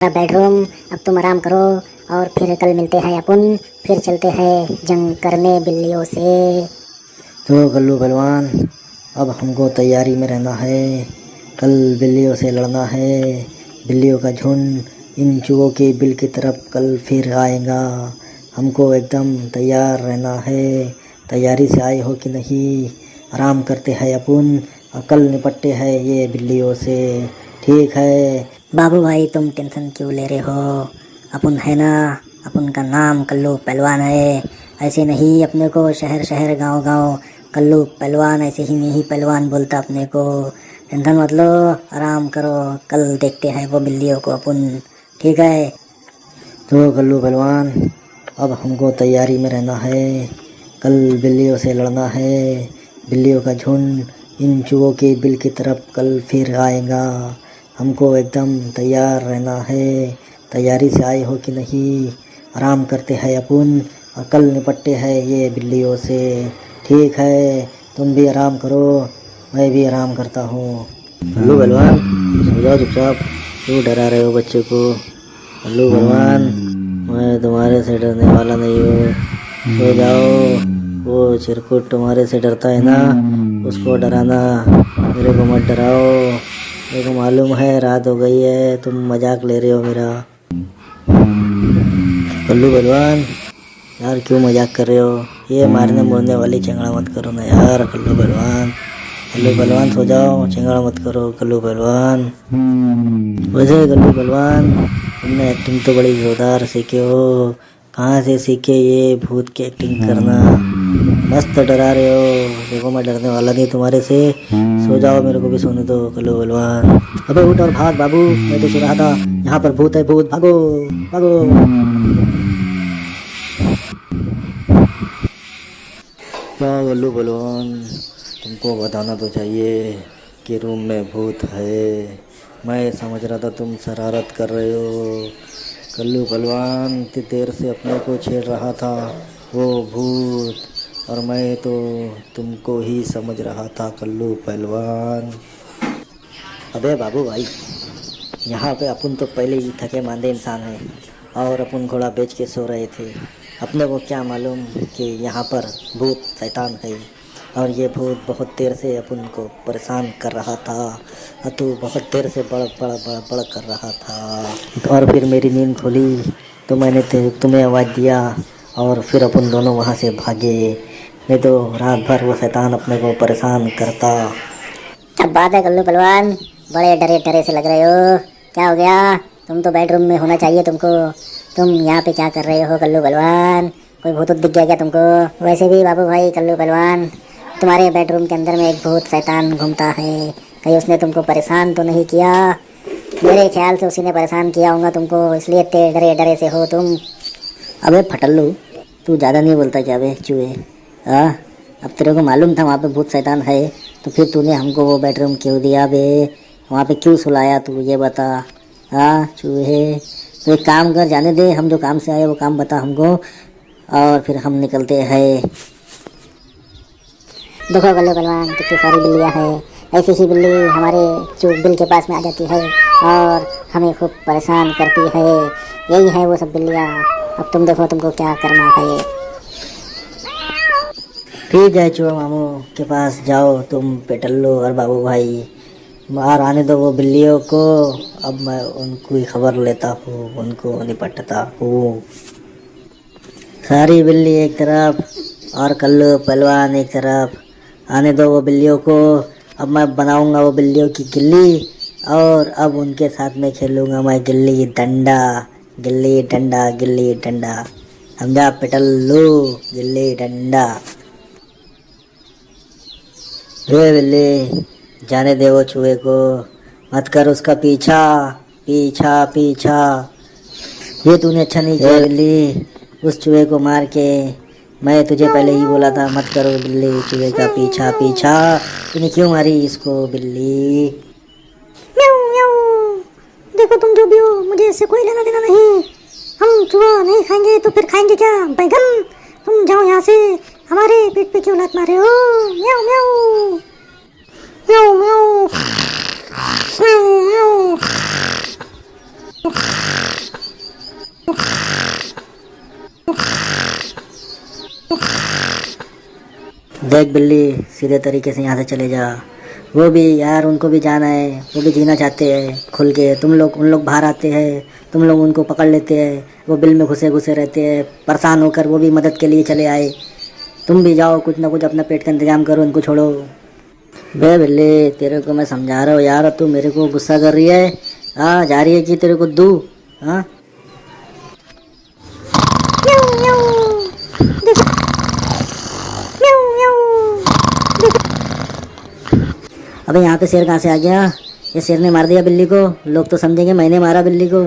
Bedroom. अब तुम आराम करो और फिर कल मिलते हैं अपन। फिर चलते हैं जंग करने बिल्लियों से। तो कल्लू पहलवान, अब हमको तैयारी में रहना है। कल बिल्लियों से लड़ना है। बिल्लियों का झुंड इन चूहों के बिल की तरफ कल फिर आएगा। हमको एकदम तैयार रहना है। तैयारी से आए हो कि नहीं? आराम करते हैं अपन और कल निपटते हैं ये बिल्लियों से। ठीक है बाबू भाई, तुम टेंशन क्यों ले रहे हो? अपन है ना, अपन का नाम कल्लू पहलवान है। ऐसे नहीं अपने को शहर शहर गांव गांव कल्लू पहलवान, ऐसे ही नहीं पहलवान बोलता अपने को। टेंशन मत लो, आराम करो, कल देखते हैं वो बिल्लियों को अपन। ठीक है। तो कल्लू पहलवान, अब हमको तैयारी में रहना है। कल बिल्लियों से लड़ना है। बिल्लियों का झुंड इन चूहों के बिल की तरफ कल फिर आएगा। हमको एकदम तैयार रहना है। तैयारी से आए हो कि नहीं? आराम करते हैं अपन और कल निपटते हैं ये बिल्लियों से। ठीक है, तुम भी आराम करो, मैं भी आराम करता हूँ। कल्लू पहलवान, सो जाओ चुपचाप। क्यों डरा रहे हो बच्चे को? कल्लू पहलवान, मैं तुम्हारे से डरने वाला नहीं हूँ, सो जाओ। वो चिरकुट तुम्हारे से डरता है ना, उसको डराना, मेरे को मत डराओ। मेरे को मालूम है रात हो गई है, तुम मजाक ले रहे हो मेरा। कल्लू पहलवान, यार क्यों मजाक कर रहे हो? ये मारने मुरने वाली चंगड़ा मत करो ना यार। कल्लू पहलवान, कल्लू पहलवान सो जाओ, चिंगड़ा मत करो कल्लू पहलवान। वैसे कल्लू पहलवान, तुमने एक्टिंग तो बड़ी जोरदार सीखे हो। कहाँ से सीखे ये भूत की एक्टिंग करना? मस्त डरा रहे हो। देखो मैं डरने वाला नहीं तुम्हारे से। सो जाओ, मेरे को भी सोने दो कल्लू पहलवान। अबे उठ और भाग बाबू, मैं तो सो रहा था। यहाँ पर भूत है, भूत, भागो भागो। क्या कल्लू पहलवान, तुमको बताना तो चाहिए कि रूम में भूत है। मैं समझ रहा था तुम शरारत कर रहे हो। कल्लू पहलवान, इतनी देर से अपने को छेड़ रहा था वो भूत, और मैं तो तुमको ही समझ रहा था कल्लू पहलवान। अबे बाबू भाई, यहाँ पे अपन तो पहले ही थके मांदे इंसान हैं और अपन घोड़ा बेच के सो रहे थे। अपने को क्या मालूम कि यहाँ पर भूत शैतान है, और ये भूत बहुत देर से अपन को परेशान कर रहा था। और तू बहुत देर से बड़ बड़ बड़ बड़ कर रहा था। और फिर मेरी नींद खुली तो मैंने तुम्हें आवाज़ दिया और फिर अपन दोनों वहाँ से भागे। नहीं तो रात भर वो शैतान अपने को परेशान करता। अब बात है कल्लू पहलवान, बड़े डरे डरे से लग रहे हो। क्या हो गया? तुम तो बेडरूम में होना चाहिए तुमको। तुम यहाँ पे क्या कर रहे हो कल्लू पहलवान? कोई भूत दिख गया क्या तुमको? वैसे भी बाबू भाई कल्लू पहलवान, तुम्हारे बेडरूम के अंदर में एक भूत शैतान घूमता है। कहीं उसने तुमको परेशान तो नहीं किया? मेरे ख्याल से उसी ने परेशान किया होगा तुमको, इसलिए इतने डरे डरे से हो तुम। अबे फटल्लू, तू ज़्यादा नहीं बोलता क्या बे चूहे? हाँ, अब तेरे को मालूम था वहाँ पे भूत शैतान है, तो फिर तूने हमको वो बेडरूम क्यों दिया बे? वहाँ पे क्यों सुलाया तू, ये बता। हाँ चूहे, तो एक काम कर, जाने दे, हम जो काम से आए वो काम बता हमको, और फिर हम निकलते हैं। देखो कल्लू पहलवान, कितनी सारी बिल्लियाँ हैं। ऐसी ही बिल्ली हमारे बिल के पास में आ जाती है और हमें खूब परेशान करती है। यही है वो सब बिल्लियाँ। अब तुम देखो तुमको क्या करना है। ठीक है, चूहा मामू के पास जाओ तुम पेटल्लू और बाबू भाई, बाहर आने दो वो बिल्लियों को। अब मैं उनको ही खबर लेता हूँ, उनको निपटता हूँ। सारी बिल्ली एक तरफ और कल्लू पहलवान एक तरफ। आने दो वो बिल्लियों को। अब मैं बनाऊंगा वो बिल्लियों की गिल्ली, और अब उनके साथ में खेलूंगा मैं गिल्ली डंडा। गिल्ली डंडा, गिल्ली डंडा, समझा पेटल्लू? गिल्ली डंडा। रे बिल्ली, जाने दे वो चूहे को, मत कर उसका पीछा। पीछा पीछा, ये तूने अच्छा नहीं किया बिल्ली, उस चूहे को मार के। मैं तुझे पहले ही बोला था मत करो बिल्ली चूहे का पीछा। पीछा तूने क्यों मारी इसको बिल्ली? म्याऊं म्याऊं। देखो तुम जो भी हो, मुझे इससे कोई लेना देना नहीं। हम चूहा नहीं खाएंगे तो फिर खाएंगे क्या? बैगन। तुम जाओ यहाँ से, हमारे पेट पे क्यों लात मारे हो? म्याऊं म्याऊं म्याऊं म्याऊं म्याऊं म्याऊं। देख बिल्ली, सीधे तरीके से यहाँ से चले जा। वो भी यार, उनको भी जाना है, वो भी जीना चाहते हैं खुल के। तुम लोग, उन लोग बाहर आते हैं, तुम लोग उनको पकड़ लेते हैं, वो बिल में घुसे घुसे रहते हैं, परेशान होकर वो भी मदद के लिए चले आए। तुम भी जाओ, कुछ ना कुछ अपना पेट का इंतजाम करो, इनको छोड़ो। बे बिल्ली, तेरे को मैं समझा रहा हूँ यार, तू मेरे को गुस्सा कर रही है। हाँ, जा रही है कि तेरे को दूँ? हाँ, अबे यहाँ पे शेर कहाँ से आ गया? ये शेर ने मार दिया बिल्ली को। लोग तो समझेंगे मैंने मारा बिल्ली को।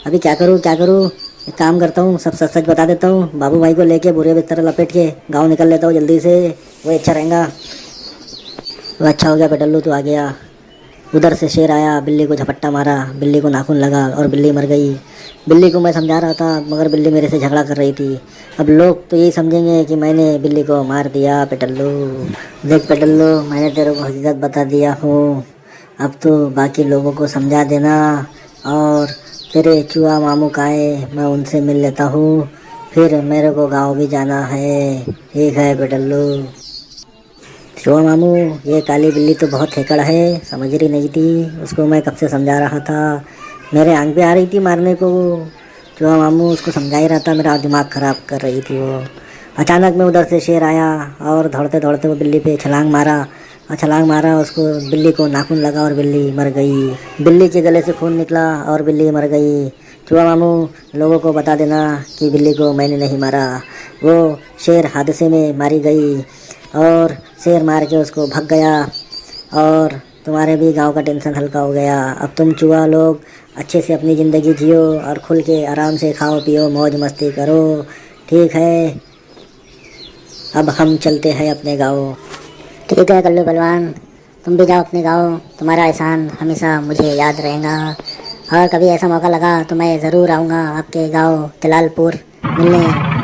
अभी क्या करूँ क्या करूँ? एक काम करता हूँ, सब सच सच बता देता हूँ। बाबू भाई को लेके बुरे बिस्तर लपेट के गांव निकल लेता हूँ जल्दी से, वो अच्छा रहेगा। वो अच्छा हो गया बेटल्लू, तू आ गया। उधर से शेर आया, बिल्ली को झपट्टा मारा, बिल्ली को नाखून लगा और बिल्ली मर गई। बिल्ली को मैं समझा रहा था, मगर बिल्ली मेरे से झगड़ा कर रही थी। अब लोग तो यही समझेंगे कि मैंने बिल्ली को मार दिया। पेटल्लू देख पेटल्लू, मैंने तेरे को हकीकत बता दिया हूँ। अब तो बाकी लोगों को समझा देना। और तेरे चूहा मामू का है, मैं उनसे मिल लेता हूँ, फिर मेरे को गाँव भी जाना है। ठीक है पेटल्लू। चूहा मामू, ये काली बिल्ली तो बहुत हेकड़ है, समझ रही नहीं थी। उसको मैं कब से समझा रहा था, मेरे आंख पे आ रही थी मारने को। चूहा मामू उसको समझा ही रहा था, मेरा दिमाग ख़राब कर रही थी वो। अचानक में उधर से शेर आया और दौड़ते दौड़ते वो बिल्ली पे छलांग मारा, और छलांग मारा उसको, बिल्ली को नाखून लगा और बिल्ली मर गई। बिल्ली के गले से खून निकला और बिल्ली मर गई। चूहा मामू, लोगों को बता देना कि बिल्ली को मैंने नहीं मारा, वो शेर हादसे में मारी गई, और शेर मार के उसको भग गया। और तुम्हारे भी गांव का टेंशन हल्का हो गया। अब तुम चूहा लोग अच्छे से अपनी ज़िंदगी जियो और खुल के आराम से खाओ पियो, मौज मस्ती करो। ठीक है, अब हम चलते हैं अपने गाँव। ठीक है कल्लू पहलवान, तुम भी जाओ अपने गाँव। तुम्हारा एहसान हमेशा मुझे याद रहेगा, और कभी ऐसा मौका लगा तो मैं ज़रूर आऊँगा आपके गाँव जलालपुर मिलने।